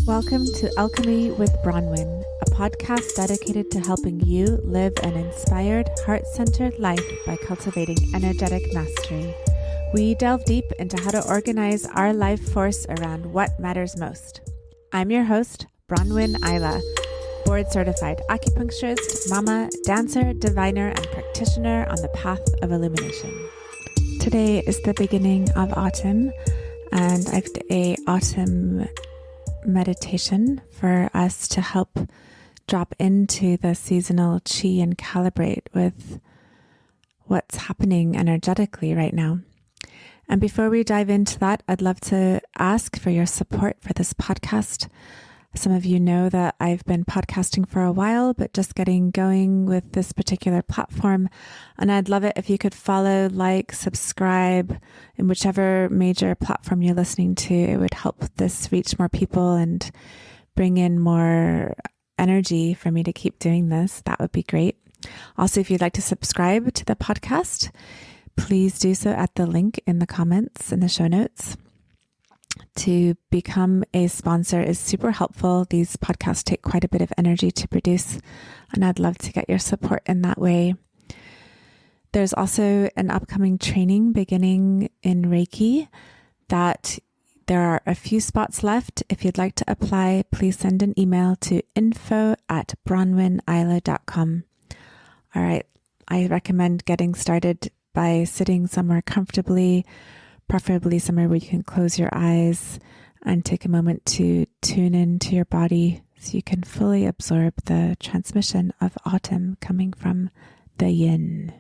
Welcome to Alchemy with Bronwyn, a podcast dedicated to helping you live an inspired, heart-centered life by cultivating energetic mastery. We delve deep into how to organize our life force around what matters most. I'm your host, Bronwyn Ayla, board-certified acupuncturist, mama, dancer, diviner, and practitioner on the path of illumination. Today is the beginning of autumn, and I've done an autumn meditation for us to help drop into the seasonal chi and calibrate with what's happening energetically right now. And before we dive into that, I'd love to ask for your support for this podcast. Some of you know that I've been podcasting for a while, but just getting going with this particular platform. And I'd love it if you could follow, like, subscribe in whichever major platform you're listening to. It would help this reach more people and bring in more energy for me to keep doing this. That would be great. Also, if you'd like to subscribe to the podcast, please do so at the link in the comments in the show notes. To become a sponsor is super helpful. These podcasts take quite a bit of energy to produce, and I'd love to get your support in that way. There's also an upcoming training beginning in Reiki that there are a few spots left. If you'd like to apply, please send an email to info@bronwynayla.com. All right, I recommend getting started by sitting somewhere comfortably, preferably somewhere where you can close your eyes and take a moment to tune into your body so you can fully absorb the transmission of autumn coming from the yin.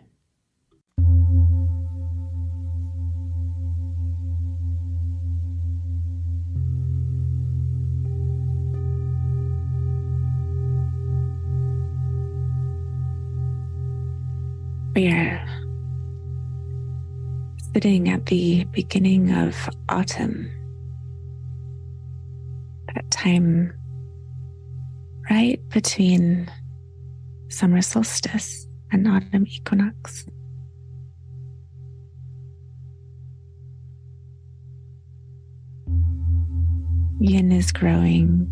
We are sitting at the beginning of autumn, that time right between summer solstice and autumn equinox. Yin is growing.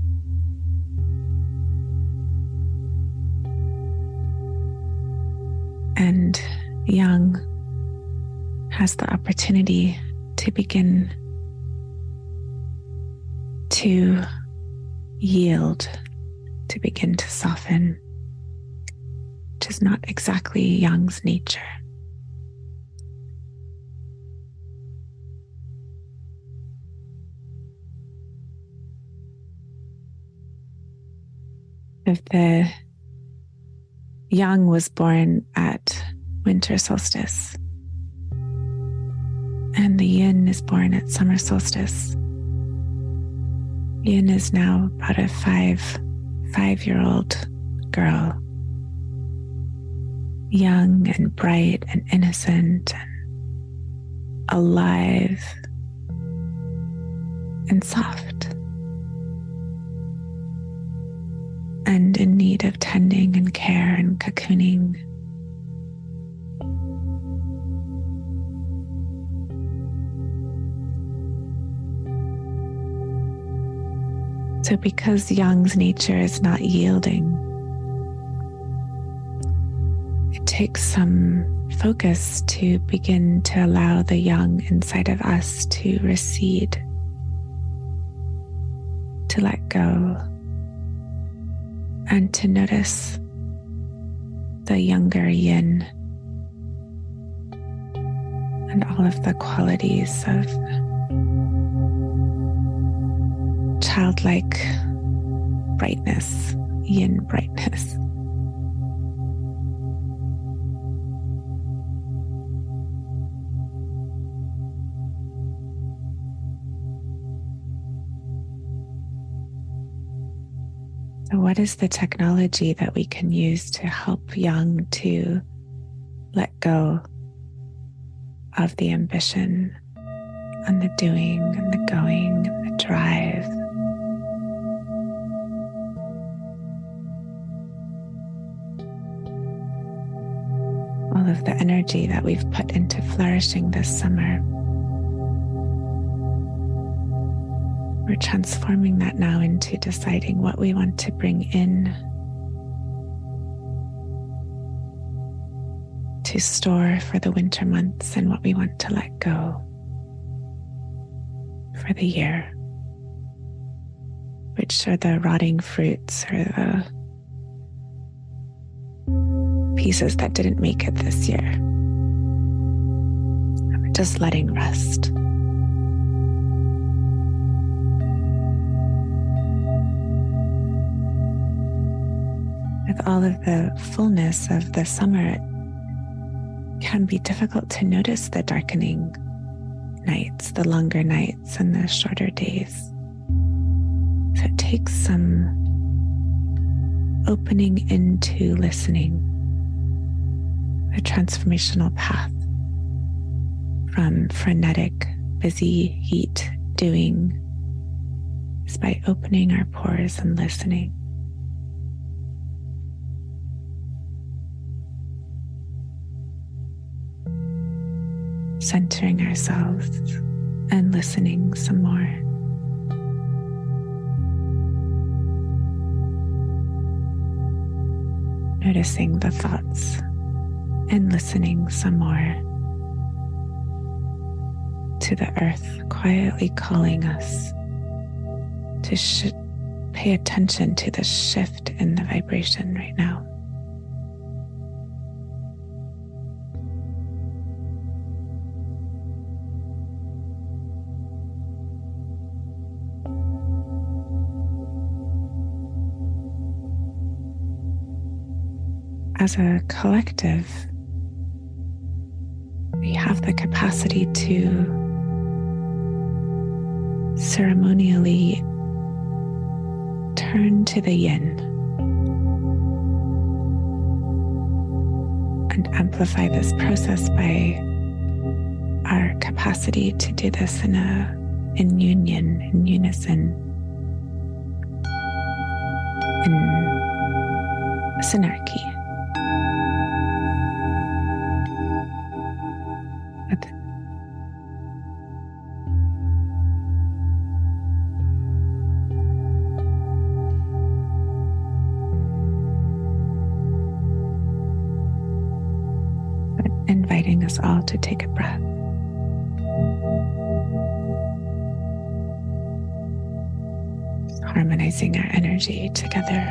And yang has the opportunity to begin to yield, to begin to soften, which is not exactly Yang's nature. If the Yang was born at winter solstice, and the yin is born at summer solstice. Yin is now about a five-year-old girl, young and bright and innocent and alive and soft and in need of tending and care and cocooning. So because Yang's nature is not yielding, it takes some focus to begin to allow the Yang inside of us to recede, to let go, and to notice the younger yin and all of the qualities of childlike brightness, yin brightness. So what is the technology that we can use to help Yang to let go of the ambition and the doing and the going and the drive? All of the energy that we've put into flourishing this summer. We're transforming that now into deciding what we want to bring in, to store for the winter months, and what we want to let go for the year, which are the rotting fruits or the pieces that didn't make it this year. We're just letting rest. With all of the fullness of the summer, it can be difficult to notice the darkening nights, the longer nights, and the shorter days. So it takes some opening into listening, a transformational path from frenetic, busy, heat, doing, is by opening our pores and listening. Centering ourselves and listening some more. Noticing the thoughts and listening some more to the earth quietly calling us to pay attention to the shift in the vibration right now. As a collective, we have the capacity to ceremonially turn to the yin and amplify this process by our capacity to do this in union, in unison, in synarchy. Inviting us all to take a breath. Just harmonizing our energy together.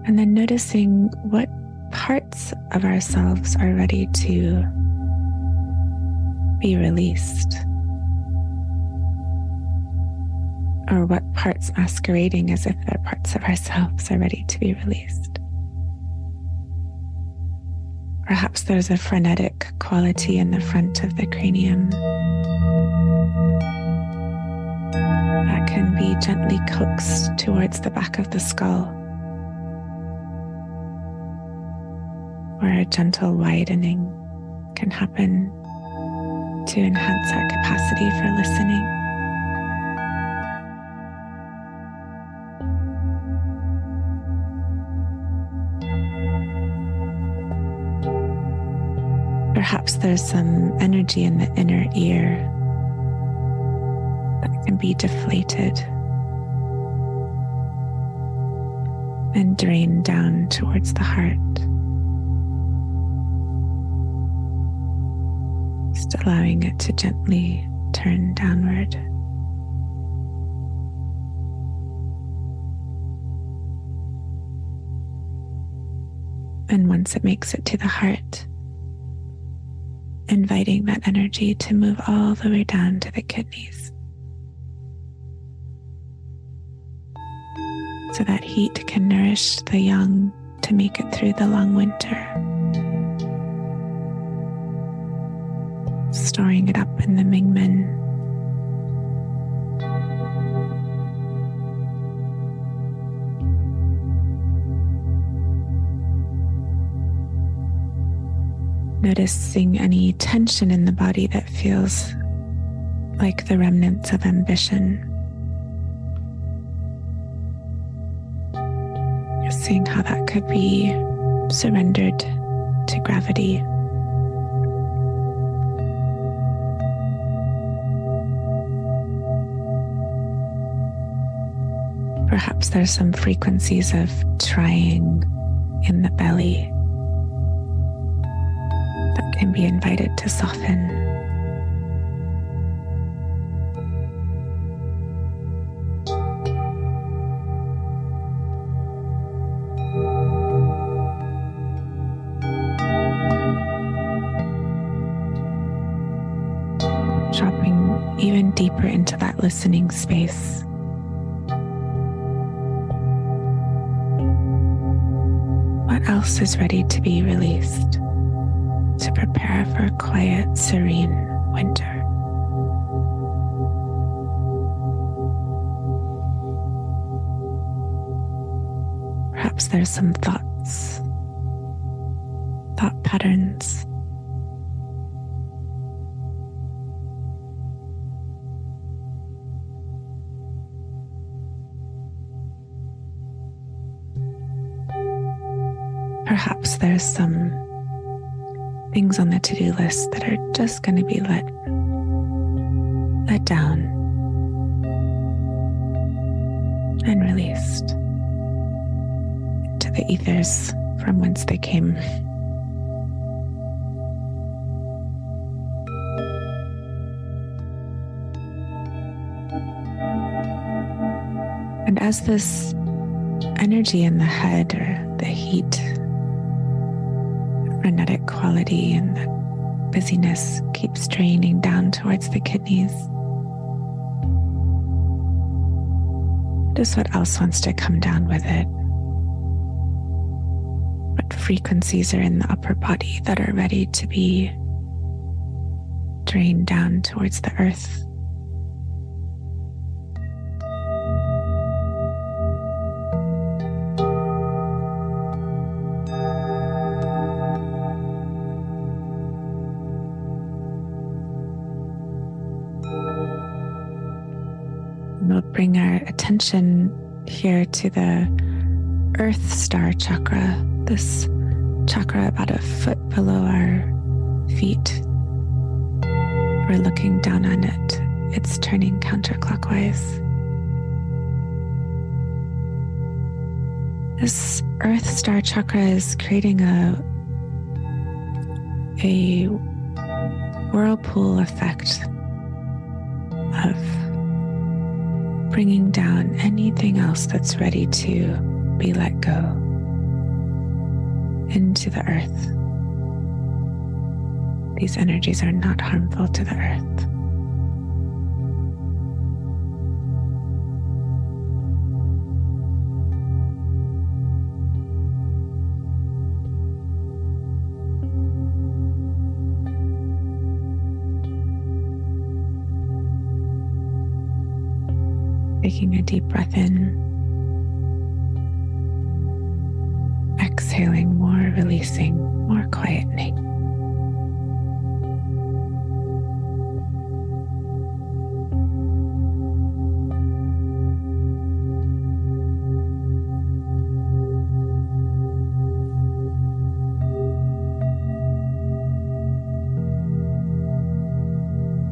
And then noticing what parts of ourselves are ready to be released, or what parts masquerading as if they're parts of ourselves are ready to be released. Perhaps there's a frenetic quality in the front of the cranium that can be gently coaxed towards the back of the skull, where a gentle widening can happen to enhance our capacity for listening. Perhaps there's some energy in the inner ear that can be deflated and drained down towards the heart. Just allowing it to gently turn downward. And once it makes it to the heart, inviting that energy to move all the way down to the kidneys, so that heat can nourish the young to make it through the long winter, storing it up in the Mingmen. Noticing any tension in the body that feels like the remnants of ambition. Just seeing how that could be surrendered to gravity. Perhaps there's some frequencies of trying in the belly that can be invited to soften. Dropping even deeper into that listening space. What else is ready to be released to prepare for a quiet, serene winter? Perhaps there's some thoughts, thought patterns. Perhaps there's some things on the to-do list that are just going to be let down and released into the ethers from whence they came. And as this energy in the head, or the heat, frenetic quality and the busyness keeps draining down towards the kidneys, just what else wants to come down with it? What frequencies are in the upper body that are ready to be drained down towards the earth? We'll bring our attention here to the Earth Star chakra, this chakra about a foot below our feet. We're looking down on it. It's turning counterclockwise. This Earth Star chakra is creating a whirlpool effect of bringing down anything else that's ready to be let go into the earth. These energies are not harmful to the earth. Taking a deep breath in, exhaling more, releasing more, quietening.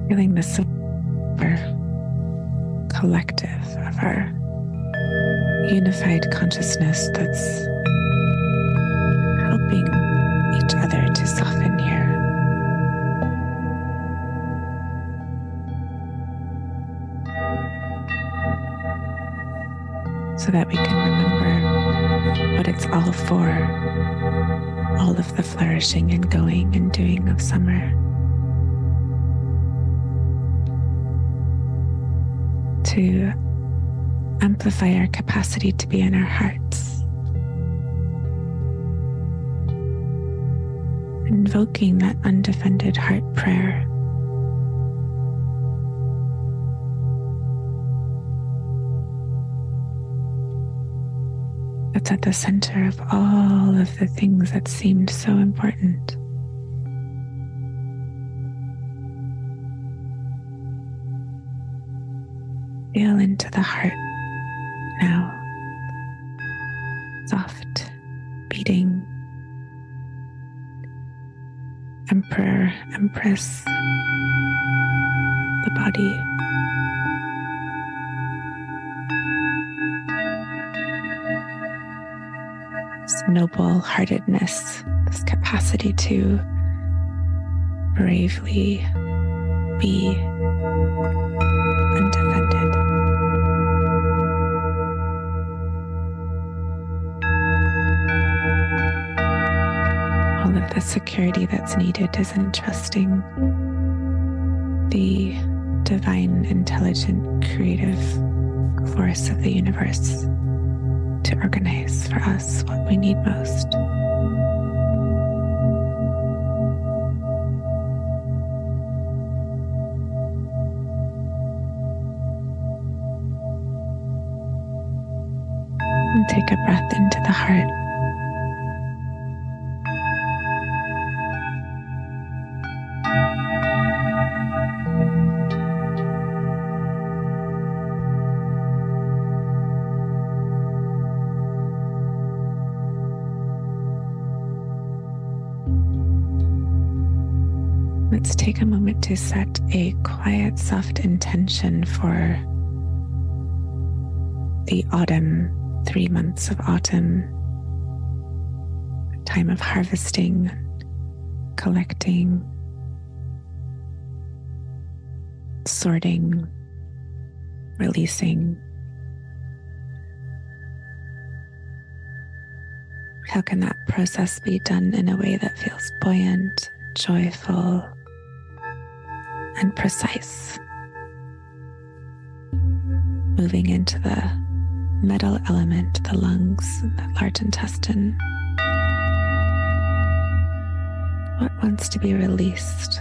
Feeling the super collective of our unified consciousness that's helping each other to soften here. So that we can remember what it's all for, all of the flourishing and going and doing of summer. To amplify our capacity to be in our hearts, invoking that undefended heart prayer. That's at the center of all of the things that seemed so important. Feel into the heart now. Soft, beating. Emperor, Empress. The body. this noble-heartedness, this capacity to bravely be undefended. All of the security that's needed is in trusting the divine, intelligent, creative force of the universe to organize for us what we need most. And take a breath into the heart. Let's take a moment to set a quiet, soft intention for the autumn, 3 months of autumn, a time of harvesting, collecting, sorting, releasing. How can that process be done in a way that feels buoyant, joyful, and precise? Moving into the metal element, the lungs, the large intestine. What wants to be released?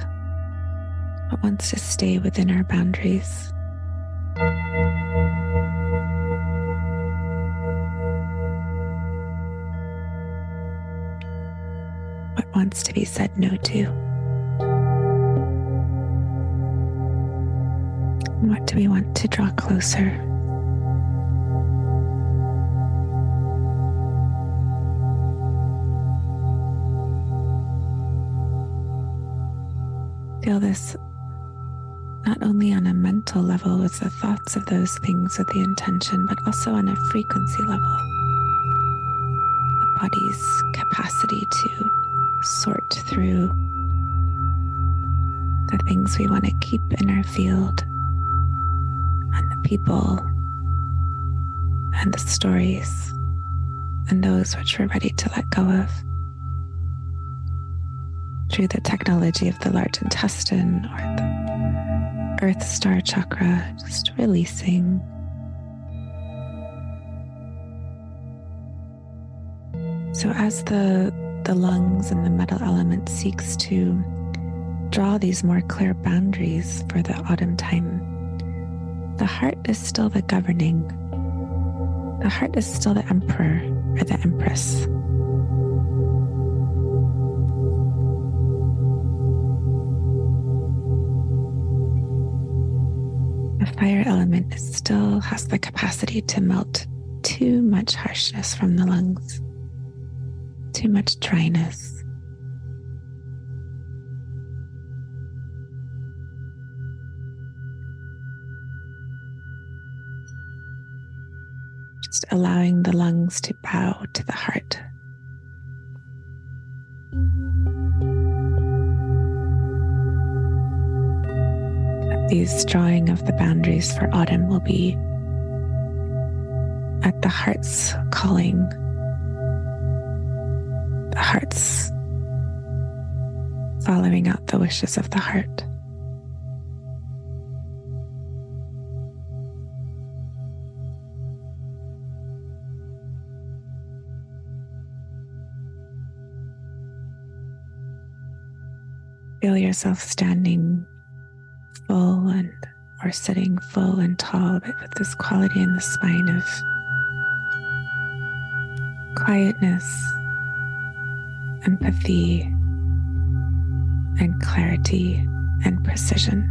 What wants to stay within our boundaries? What wants to be said no to? What do we want to draw closer? Feel this not only on a mental level with the thoughts of those things with the intention, but also on a frequency level. The body's capacity to sort through the things we want to keep in our field, and the people and the stories and those which we're ready to let go of. Through the technology of the large intestine or the Earth Star chakra, just releasing. So as the lungs and the metal element seeks to draw these more clear boundaries for the autumn time, the heart is still the governing. The heart is still the emperor or the empress. The fire element still has the capacity to melt too much harshness from the lungs, too much dryness. Just allowing the lungs to bow to the heart. These drawing of the boundaries for autumn will be at the heart's calling, the heart's following out the wishes of the heart. Feel yourself standing full and or sitting full and tall, but with this quality in the spine of quietness, empathy, and clarity and precision.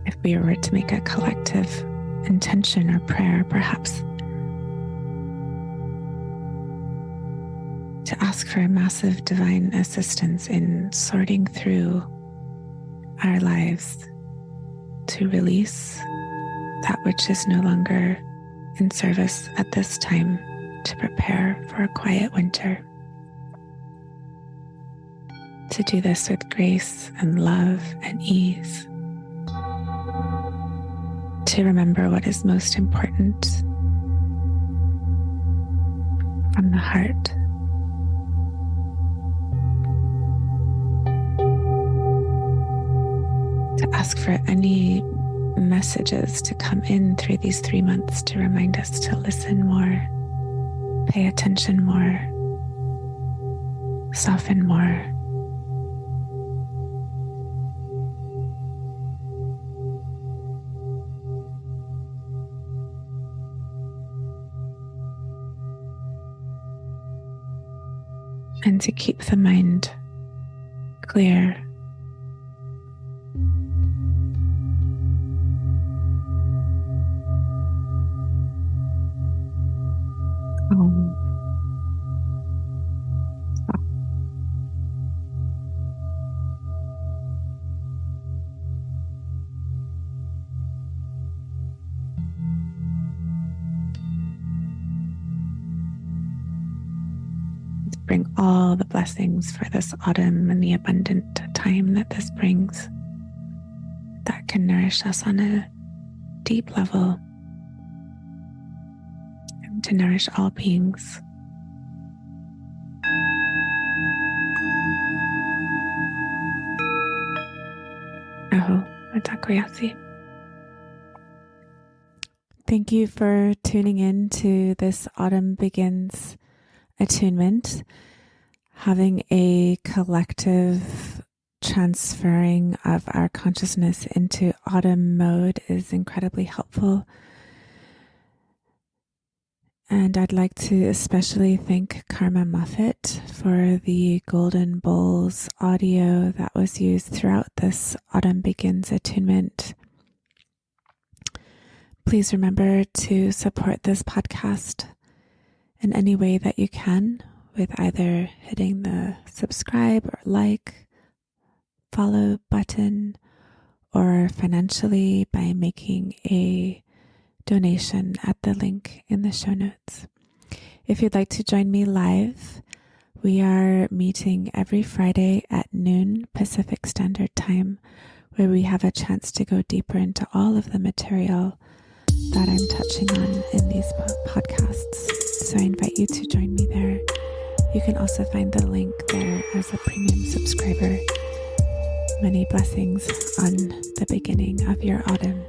If we were to make a collective intention or prayer, perhaps to ask for massive divine assistance in sorting through our lives, to release that which is no longer in service at this time, to prepare for a quiet winter. To do this with grace and love and ease. To remember what is most important from the heart. To ask for any messages to come in through these 3 months to remind us to listen more, pay attention more, soften more. And to keep the mind clear. Calm. Soft. Bring all the blessings for this autumn and the abundant time that this brings, that can nourish us on a deep level and to nourish all beings. Aho, atakoyasi. Thank you for tuning in to this Autumn Begins attunement. Having a collective transferring of our consciousness into autumn mode is incredibly helpful. And I'd like to especially thank Karma Muffet for the Golden Bowls audio that was used throughout this Autumn Begins attunement. Please remember to support this podcast in any way that you can, with either hitting the subscribe or like, follow button, or financially by making a donation at the link in the show notes. If you'd like to join me live, we are meeting every Friday at noon Pacific Standard Time, where we have a chance to go deeper into all of the material that I'm touching on in these podcasts. So I invite you to join me there. You can also find the link there as a premium subscriber. Many blessings on the beginning of your autumn.